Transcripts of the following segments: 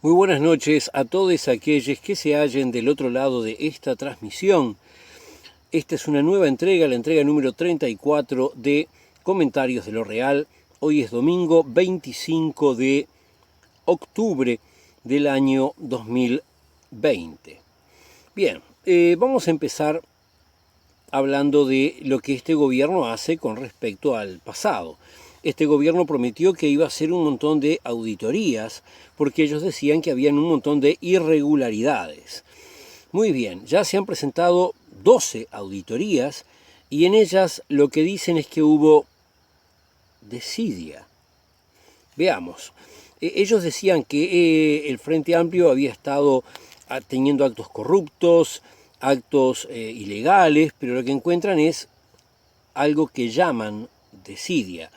Muy buenas noches a todos aquellos que se hallen del otro lado de esta transmisión. Esta es una nueva entrega, la entrega número 34 de Comentarios de lo Real. Hoy es domingo 25 de octubre del año 2020. Bien, vamos a empezar hablando de lo que este gobierno hace con respecto al pasado. Este gobierno prometió que iba a hacer un montón de auditorías porque ellos decían que habían un montón de irregularidades. Muy bien, ya se han presentado 12 auditorías y en ellas lo que dicen es que hubo desidia. Veamos, ellos decían que el Frente Amplio había estado teniendo actos corruptos, actos ilegales, pero lo que encuentran es algo que llaman desidia.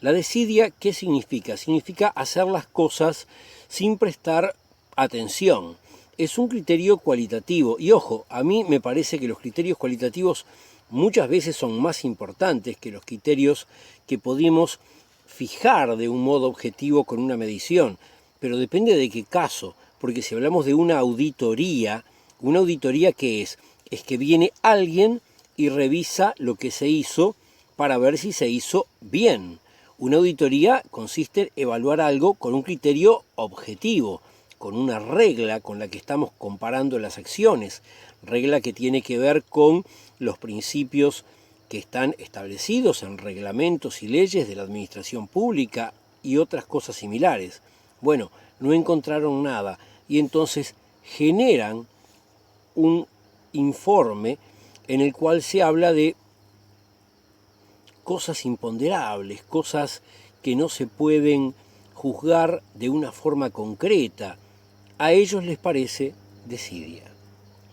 La desidia, ¿qué significa? Significa hacer las cosas sin prestar atención. Es un criterio cualitativo. Y ojo, a mí me parece que los criterios cualitativos muchas veces son más importantes que los criterios que podemos fijar de un modo objetivo con una medición. Pero depende de qué caso, porque si hablamos de una auditoría ¿qué es? Es que viene alguien y revisa lo que se hizo para ver si se hizo bien. Una auditoría consiste en evaluar algo con un criterio objetivo, con una regla con la que estamos comparando las acciones, regla que tiene que ver con los principios que están establecidos en reglamentos y leyes de la administración pública y otras cosas similares. Bueno, no encontraron nada y entonces generan un informe en el cual se habla de cosas imponderables, cosas que no se pueden juzgar de una forma concreta. A ellos les parece desidia.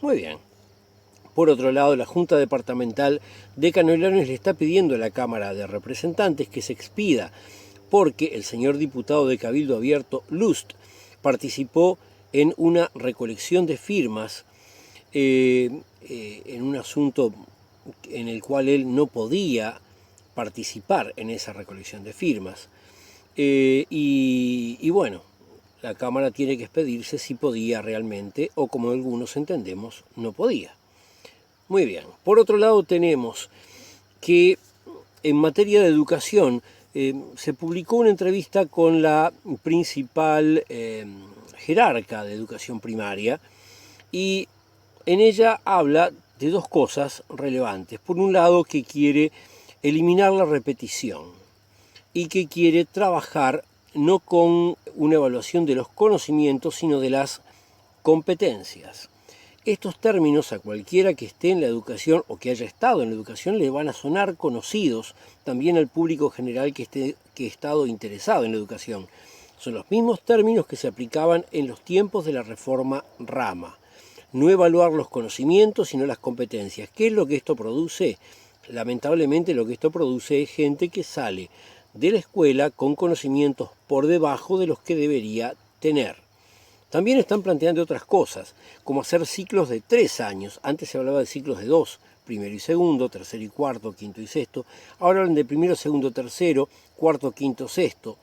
Muy bien. Por otro lado, la Junta Departamental de Canelones le está pidiendo a la Cámara de Representantes que se expida porque el señor diputado de Cabildo Abierto, Lust, participó en una recolección de firmas en un asunto en el cual él no podía participar en esa recolección de firmas. Y bueno, la Cámara tiene que expedirse si podía realmente, o como algunos entendemos, no podía. Muy bien. Por otro lado tenemos que en materia de educación se publicó una entrevista con la principal jerarca de educación primaria y en ella habla de dos cosas relevantes. Por un lado, que quiere eliminar la repetición y que quiere trabajar no con una evaluación de los conocimientos, sino de las competencias. Estos términos a cualquiera que esté en la educación o que haya estado en la educación le van a sonar conocidos también al público general que ha estado interesado en la educación. Son los mismos términos que se aplicaban en los tiempos de la reforma Rama. No evaluar los conocimientos, sino las competencias. ¿Qué es lo que esto produce? Lamentablemente lo que esto produce es gente que sale de la escuela con conocimientos por debajo de los que debería tener. También están planteando otras cosas, como hacer ciclos de 3 años. Antes se hablaba de ciclos de 2, primero y segundo, tercero y cuarto, quinto y sexto. Ahora hablan de primero, segundo, tercero, cuarto, quinto, sexto.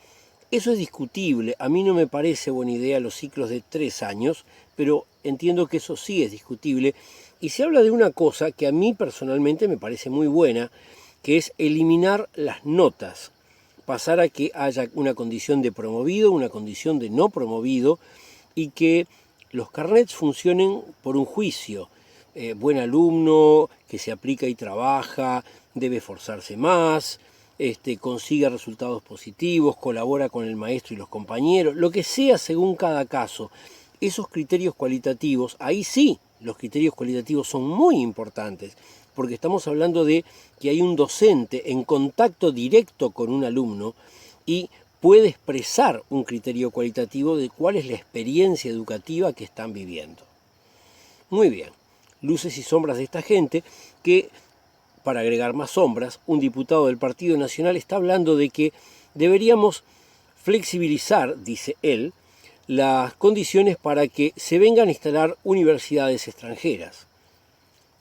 Eso es discutible. A mí no me parece buena idea los ciclos de 3 años, pero entiendo que eso sí es discutible. Y se habla de una cosa que a mí personalmente me parece muy buena, que es eliminar las notas. Pasar a que haya una condición de promovido, una condición de no promovido, y que los carnets funcionen por un juicio. Buen alumno, que se aplica y trabaja, debe esforzarse más, consiga resultados positivos, colabora con el maestro y los compañeros, lo que sea según cada caso. Esos criterios cualitativos, ahí sí, los criterios cualitativos son muy importantes, porque estamos hablando de que hay un docente en contacto directo con un alumno y puede expresar un criterio cualitativo de cuál es la experiencia educativa que están viviendo. Muy bien, luces y sombras de esta gente que, para agregar más sombras, un diputado del Partido Nacional está hablando de que deberíamos flexibilizar, dice él, las condiciones para que se vengan a instalar universidades extranjeras.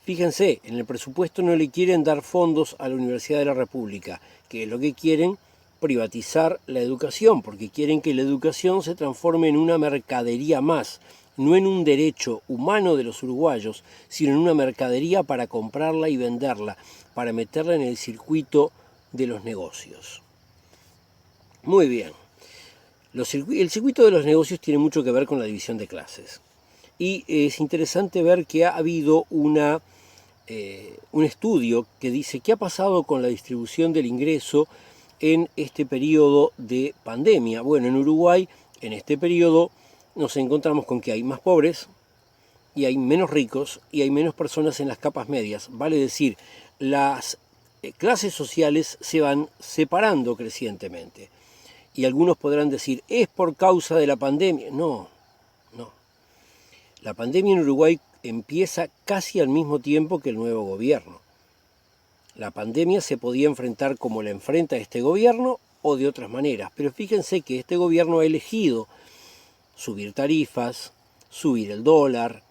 Fíjense, en el presupuesto no le quieren dar fondos a la Universidad de la República, que es lo que quieren privatizar la educación, porque quieren que la educación se transforme en una mercadería más, no en un derecho humano de los uruguayos, sino en una mercadería para comprarla y venderla, para meterla en el circuito de los negocios. Muy bien. El circuito de los negocios tiene mucho que ver con la división de clases. Y es interesante ver que ha habido un estudio que dice qué ha pasado con la distribución del ingreso en este periodo de pandemia. Bueno, en Uruguay, en este periodo, nos encontramos con que hay más pobres y hay menos ricos y hay menos personas en las capas medias. Vale decir, las clases sociales se van separando crecientemente. Y algunos podrán decir, ¿es por causa de la pandemia? No, no. La pandemia en Uruguay empieza casi al mismo tiempo que el nuevo gobierno. La pandemia se podía enfrentar como la enfrenta este gobierno o de otras maneras, pero fíjense que este gobierno ha elegido subir tarifas, subir el dólar,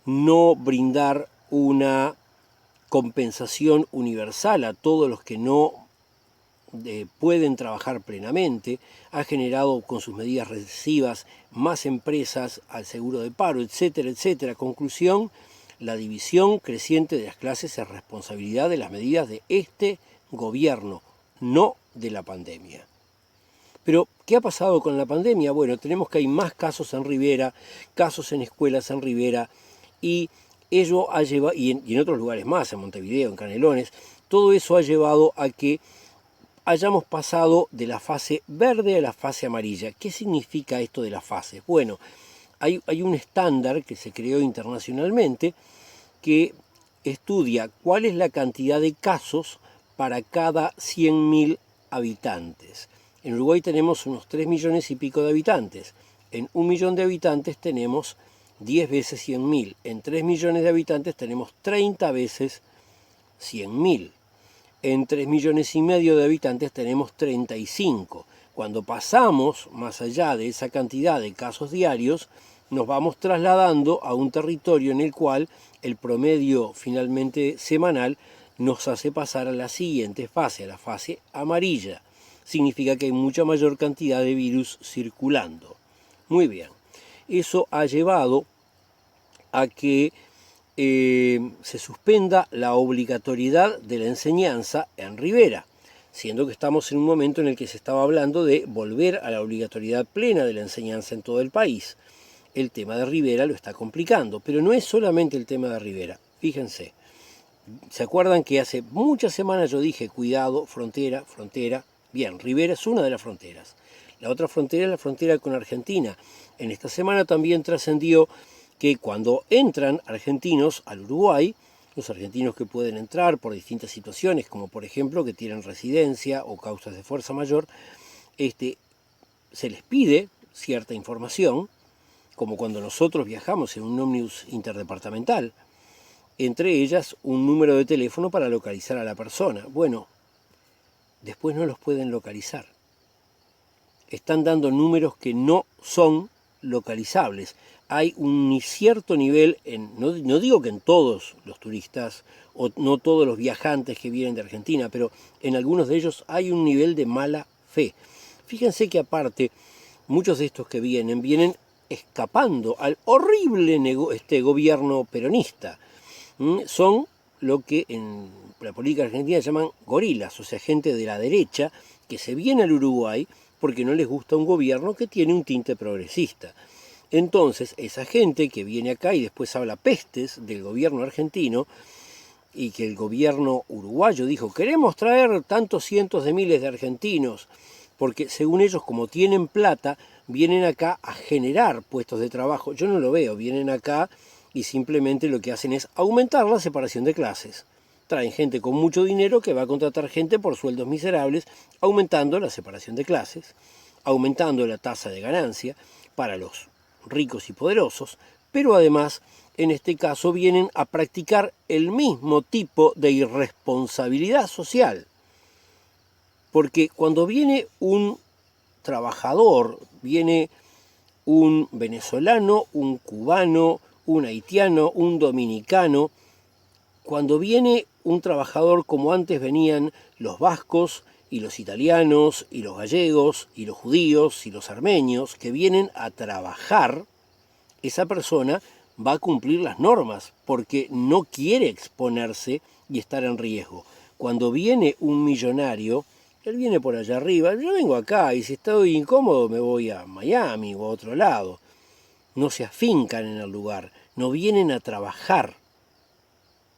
no brindar una compensación universal a todos los que no pueden trabajar plenamente, ha generado con sus medidas recesivas más empresas al seguro de paro, etcétera, etcétera. Conclusión, la división creciente de las clases es responsabilidad de las medidas de este gobierno, no de la pandemia. Pero, ¿qué ha pasado con la pandemia? Bueno, tenemos que hay más casos en Rivera, casos en escuelas en Rivera, y ello ha llevado, y en otros lugares más, en Montevideo, en Canelones, todo eso ha llevado a que hayamos pasado de la fase verde a la fase amarilla. ¿Qué significa esto de las fases? Bueno, hay un estándar que se creó internacionalmente que estudia cuál es la cantidad de casos para cada 100.000 habitantes. En Uruguay tenemos unos 3 millones y pico de habitantes. En 1 millón de habitantes tenemos 10 veces 100.000. En 3 millones de habitantes tenemos 30 veces 100.000. En 3 millones y medio de habitantes tenemos 35. Cuando pasamos más allá de esa cantidad de casos diarios, nos vamos trasladando a un territorio en el cual el promedio finalmente semanal nos hace pasar a la siguiente fase, a la fase amarilla. Significa que hay mucha mayor cantidad de virus circulando. Muy bien. Eso ha llevado a que se suspenda la obligatoriedad de la enseñanza en Rivera, siendo que estamos en un momento en el que se estaba hablando de volver a la obligatoriedad plena de la enseñanza en todo el país. El tema de Rivera lo está complicando, pero no es solamente el tema de Rivera. Fíjense, ¿se acuerdan que hace muchas semanas yo dije, cuidado, frontera, frontera? Bien, Rivera es una de las fronteras. La otra frontera es la frontera con Argentina. En esta semana también trascendió que cuando entran argentinos al Uruguay, los argentinos que pueden entrar por distintas situaciones, como por ejemplo que tienen residencia o causas de fuerza mayor, se les pide cierta información, como cuando nosotros viajamos en un ómnibus interdepartamental, entre ellas un número de teléfono para localizar a la persona. Bueno, después no los pueden localizar. Están dando números que no son localizables. Hay un cierto nivel, no digo que en todos los turistas o no todos los viajantes que vienen de Argentina, pero en algunos de ellos hay un nivel de mala fe. Fíjense que aparte, muchos de estos que vienen escapando al horrible gobierno peronista. Son lo que en la política argentina llaman gorilas, o sea, gente de la derecha que se viene al Uruguay porque no les gusta un gobierno que tiene un tinte progresista. Entonces, esa gente que viene acá y después habla pestes del gobierno argentino y que el gobierno uruguayo dijo, queremos traer tantos cientos de miles de argentinos, porque según ellos, como tienen plata, vienen acá a generar puestos de trabajo. Yo no lo veo, vienen acá y simplemente lo que hacen es aumentar la separación de clases. Traen gente con mucho dinero que va a contratar gente por sueldos miserables, aumentando la separación de clases, aumentando la tasa de ganancia para los ricos y poderosos, pero además, en este caso, vienen a practicar el mismo tipo de irresponsabilidad social. Porque cuando viene un trabajador, viene un venezolano, un cubano, un haitiano, un dominicano, cuando viene un trabajador como antes venían los vascos y los italianos, y los gallegos, y los judíos, y los armenios, que vienen a trabajar, esa persona va a cumplir las normas, porque no quiere exponerse y estar en riesgo. Cuando viene un millonario, él viene por allá arriba, yo vengo acá, y si estoy incómodo me voy a Miami o a otro lado. No se afincan en el lugar, no vienen a trabajar.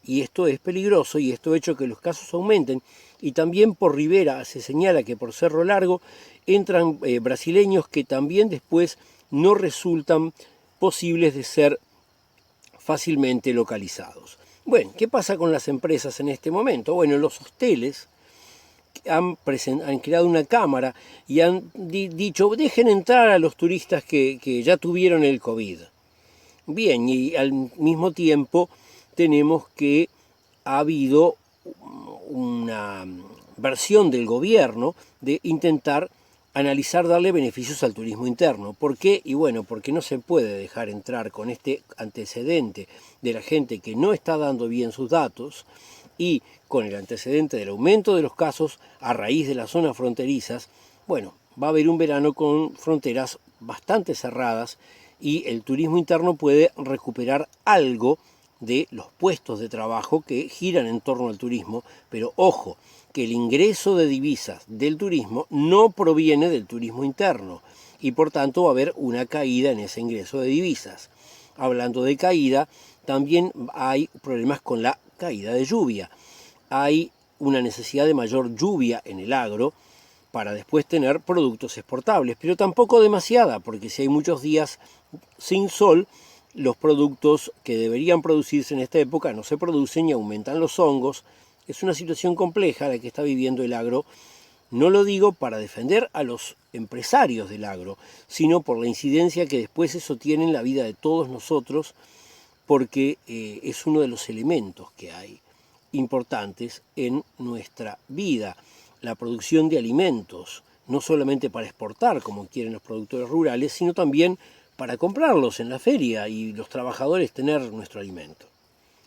Y esto es peligroso y esto ha hecho que los casos aumenten. Y también por Rivera se señala que por Cerro Largo entran brasileños que también después no resultan posibles de ser fácilmente localizados. Bueno, ¿qué pasa con las empresas en este momento? Bueno, los hoteles han creado una cámara y han dicho, dejen entrar a los turistas que ya tuvieron el COVID. Bien, y al mismo tiempo tenemos que ha habido una versión del gobierno de intentar analizar darle beneficios al turismo interno. ¿Por qué? Y bueno, porque no se puede dejar entrar con este antecedente de la gente que no está dando bien sus datos y con el antecedente del aumento de los casos a raíz de las zonas fronterizas. Bueno, va a haber un verano con fronteras bastante cerradas y el turismo interno puede recuperar algo de los puestos de trabajo que giran en torno al turismo, pero ojo, que el ingreso de divisas del turismo no proviene del turismo interno y por tanto va a haber una caída en ese ingreso de divisas. Hablando de caída, también hay problemas con la caída de lluvia. Hay una necesidad de mayor lluvia en el agro para después tener productos exportables, pero tampoco demasiada, porque si hay muchos días sin sol, los productos que deberían producirse en esta época no se producen y aumentan los hongos. Es una situación compleja la que está viviendo el agro. No lo digo para defender a los empresarios del agro, sino por la incidencia que después eso tiene en la vida de todos nosotros, porque es uno de los elementos que hay importantes en nuestra vida. La producción de alimentos, no solamente para exportar, como quieren los productores rurales, sino también para comprarlos en la feria y los trabajadores tener nuestro alimento.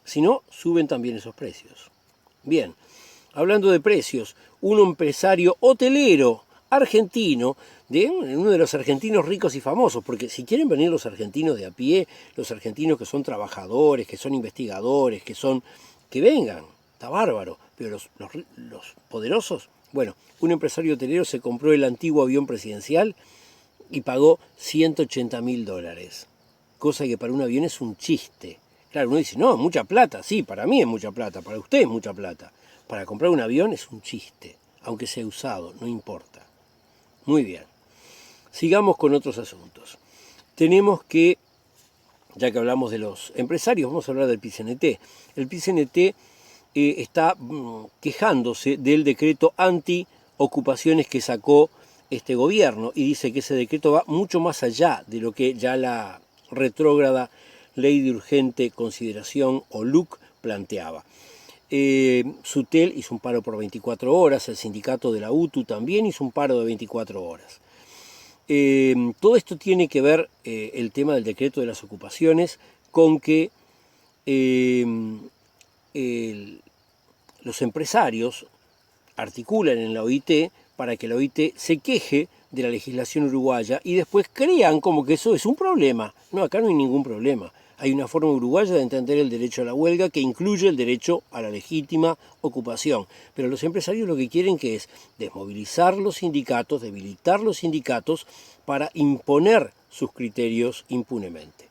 Si no, suben también esos precios. Bien, hablando de precios, un empresario hotelero argentino, uno de los argentinos ricos y famosos, porque si quieren venir los argentinos de a pie, los argentinos que son trabajadores, que son investigadores, que vengan, está bárbaro, pero los poderosos, bueno, un empresario hotelero se compró el antiguo avión presidencial y pagó $180.000, cosa que para un avión es un chiste. Claro, uno dice, no, mucha plata, sí, para mí es mucha plata, para usted es mucha plata. Para comprar un avión es un chiste, aunque sea usado, no importa. Muy bien, sigamos con otros asuntos. Tenemos que, ya que hablamos de los empresarios, vamos a hablar del PIT-CNT. El PIT-CNT está quejándose del decreto anti-ocupaciones que sacó este gobierno y dice que ese decreto va mucho más allá de lo que ya la retrógrada Ley de Urgente Consideración o LUC planteaba. Sutel hizo un paro por 24 horas, el sindicato de la UTU también hizo un paro de 24 horas. Todo esto tiene que ver, el tema del decreto de las ocupaciones, con que los empresarios articulan en la OIT para que la OIT se queje de la legislación uruguaya y después crean como que eso es un problema. No, acá no hay ningún problema. Hay una forma uruguaya de entender el derecho a la huelga que incluye el derecho a la legítima ocupación. Pero los empresarios lo que quieren que es desmovilizar los sindicatos, debilitar los sindicatos para imponer sus criterios impunemente.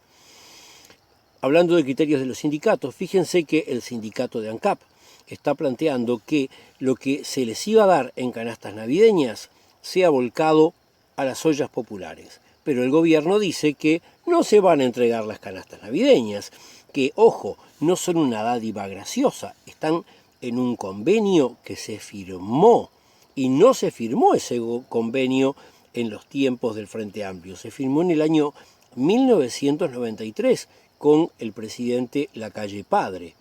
Hablando de criterios de los sindicatos, fíjense que el sindicato de ANCAP está planteando que lo que se les iba a dar en canastas navideñas sea volcado a las ollas populares. Pero el gobierno dice que no se van a entregar las canastas navideñas, que, ojo, no son una dádiva graciosa, están en un convenio que se firmó, y no se firmó ese convenio en los tiempos del Frente Amplio, se firmó en el año 1993 con el presidente Lacalle Padre,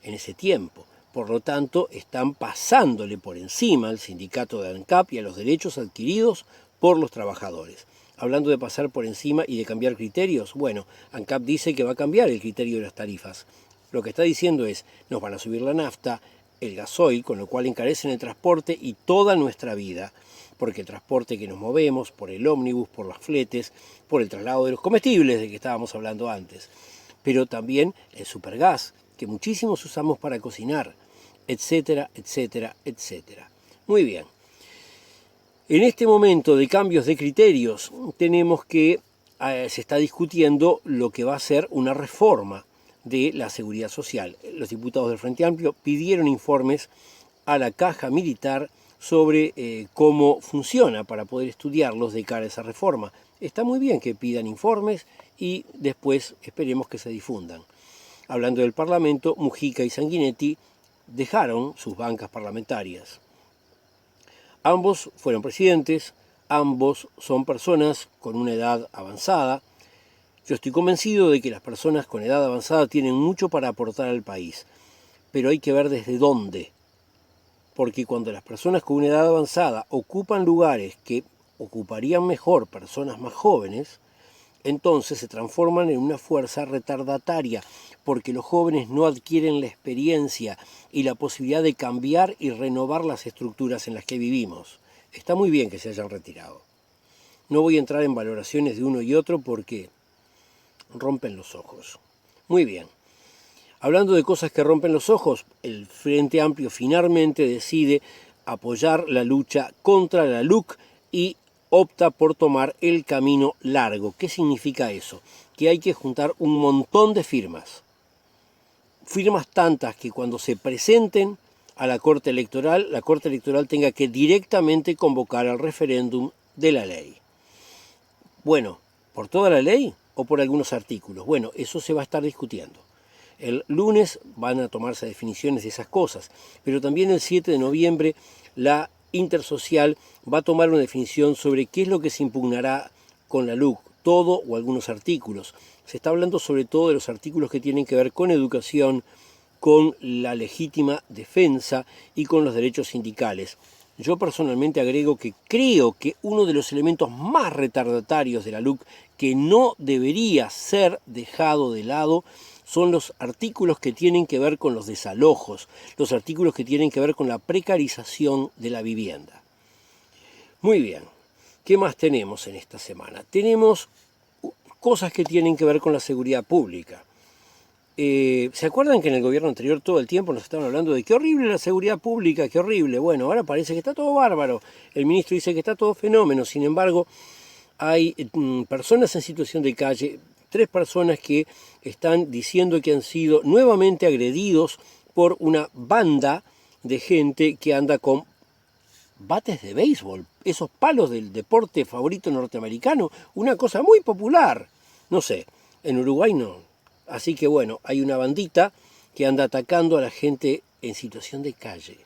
en ese tiempo. Por lo tanto, están pasándole por encima al sindicato de ANCAP y a los derechos adquiridos por los trabajadores. Hablando de pasar por encima y de cambiar criterios, bueno, ANCAP dice que va a cambiar el criterio de las tarifas. Lo que está diciendo es, nos van a subir la nafta, el gasoil, con lo cual encarecen el transporte y toda nuestra vida, porque el transporte que nos movemos, por el ómnibus, por los fletes, por el traslado de los comestibles de que estábamos hablando antes, pero también el supergas, que muchísimos usamos para cocinar, etcétera, etcétera, etcétera. Muy bien. En este momento de cambios de criterios tenemos que se está discutiendo lo que va a ser una reforma de la seguridad social. Los diputados del Frente Amplio pidieron informes a la Caja Militar sobre cómo funciona para poder estudiarlos de cara a esa reforma. Está muy bien que pidan informes y después esperemos que se difundan. Hablando del Parlamento, Mujica y Sanguinetti dejaron sus bancas parlamentarias. Ambos fueron presidentes, ambos son personas con una edad avanzada. Yo estoy convencido de que las personas con edad avanzada tienen mucho para aportar al país, pero hay que ver desde dónde. Porque cuando las personas con una edad avanzada ocupan lugares que ocuparían mejor personas más jóvenes, entonces se transforman en una fuerza retardataria, porque los jóvenes no adquieren la experiencia y la posibilidad de cambiar y renovar las estructuras en las que vivimos. Está muy bien que se hayan retirado. No voy a entrar en valoraciones de uno y otro porque rompen los ojos. Muy bien. Hablando de cosas que rompen los ojos, el Frente Amplio finalmente decide apoyar la lucha contra la LUC y opta por tomar el camino largo. ¿Qué significa eso? Que hay que juntar un montón de firmas. Firmas tantas que cuando se presenten a la Corte Electoral tenga que directamente convocar al referéndum de la ley. Bueno, ¿por toda la ley o por algunos artículos? Bueno, eso se va a estar discutiendo. El lunes van a tomarse definiciones de esas cosas, pero también el 7 de noviembre la Intersocial va a tomar una definición sobre qué es lo que se impugnará con la LUC, todo o algunos artículos. Se está hablando sobre todo de los artículos que tienen que ver con educación, con la legítima defensa y con los derechos sindicales. Yo personalmente agrego que creo que uno de los elementos más retardatarios de la LUC que no debería ser dejado de lado son los artículos que tienen que ver con los desalojos, los artículos que tienen que ver con la precarización de la vivienda. Muy bien, ¿qué más tenemos en esta semana? Tenemos cosas que tienen que ver con la seguridad pública. ¿Se acuerdan que en el gobierno anterior todo el tiempo nos estaban hablando de qué horrible la seguridad pública, qué horrible? Bueno, ahora parece que está todo bárbaro. El ministro dice que está todo fenómeno. Sin embargo, hay personas en situación de calle, 3 personas que están diciendo que han sido nuevamente agredidos por una banda de gente que anda con bates de béisbol, esos palos del deporte favorito norteamericano, una cosa muy popular. No sé, en Uruguay no. Así que bueno, hay una bandita que anda atacando a la gente en situación de calle.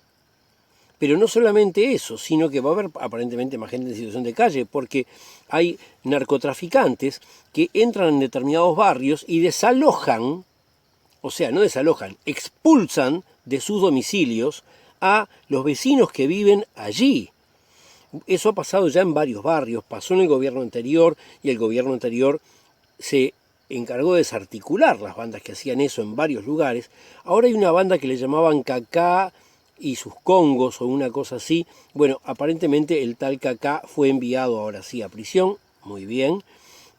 Pero no solamente eso, sino que va a haber aparentemente más gente en situación de calle, porque hay narcotraficantes que entran en determinados barrios y desalojan, o sea, no desalojan, expulsan de sus domicilios a los vecinos que viven allí. Eso ha pasado ya en varios barrios, pasó en el gobierno anterior y el gobierno anterior se encargó de desarticular las bandas que hacían eso en varios lugares. Ahora hay una banda que le llamaban Cacá y sus Congos o una cosa así. Bueno, aparentemente el tal Cacá fue enviado ahora sí a prisión, muy bien,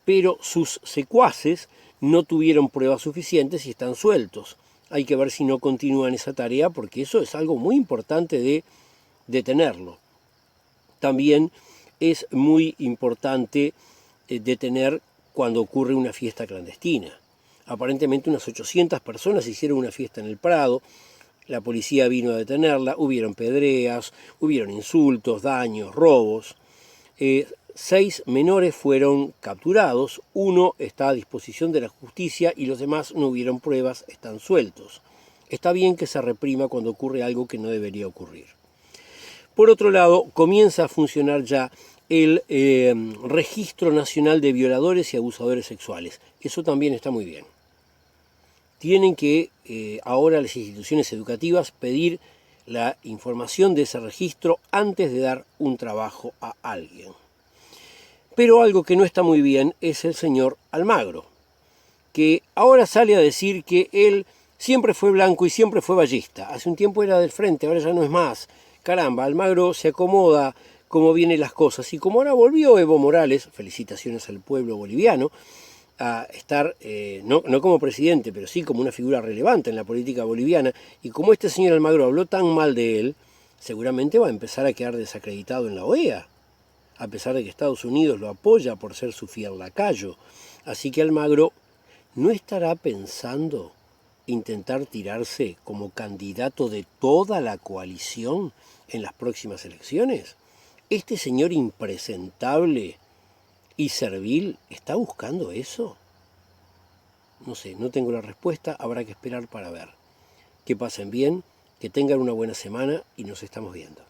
pero sus secuaces no tuvieron pruebas suficientes y están sueltos. Hay que ver si no continúan esa tarea porque eso es algo muy importante de detenerlo. También es muy importante detener cuando ocurre una fiesta clandestina. Aparentemente unas 800 personas hicieron una fiesta en el Prado. La policía vino a detenerla, hubieron pedreas, hubieron insultos, daños, robos. 6 menores fueron capturados, 1 está a disposición de la justicia y los demás no hubieron pruebas, están sueltos. Está bien que se reprima cuando ocurre algo que no debería ocurrir. Por otro lado, comienza a funcionar ya el Registro Nacional de Violadores y Abusadores Sexuales. Eso también está muy bien. Tienen que ahora las instituciones educativas pedir la información de ese registro antes de dar un trabajo a alguien. Pero algo que no está muy bien es el señor Almagro, que ahora sale a decir que él Siempre fue blanco y siempre fue ballista. Hace un tiempo era del frente, ahora ya no es más. Caramba, Almagro se acomoda como vienen las cosas. Y como ahora volvió Evo Morales, felicitaciones al pueblo boliviano, a estar, no como presidente, pero sí como una figura relevante en la política boliviana, y como este señor Almagro habló tan mal de él, seguramente va a empezar a quedar desacreditado en la OEA, a pesar de que Estados Unidos lo apoya por ser su fiel lacayo. Así que Almagro no estará pensando intentar tirarse como candidato de toda la coalición en las próximas elecciones. Este señor impresentable y servil está buscando eso. No sé, no tengo la respuesta, habrá que esperar para ver. Que pasen bien, que tengan una buena semana y nos estamos viendo.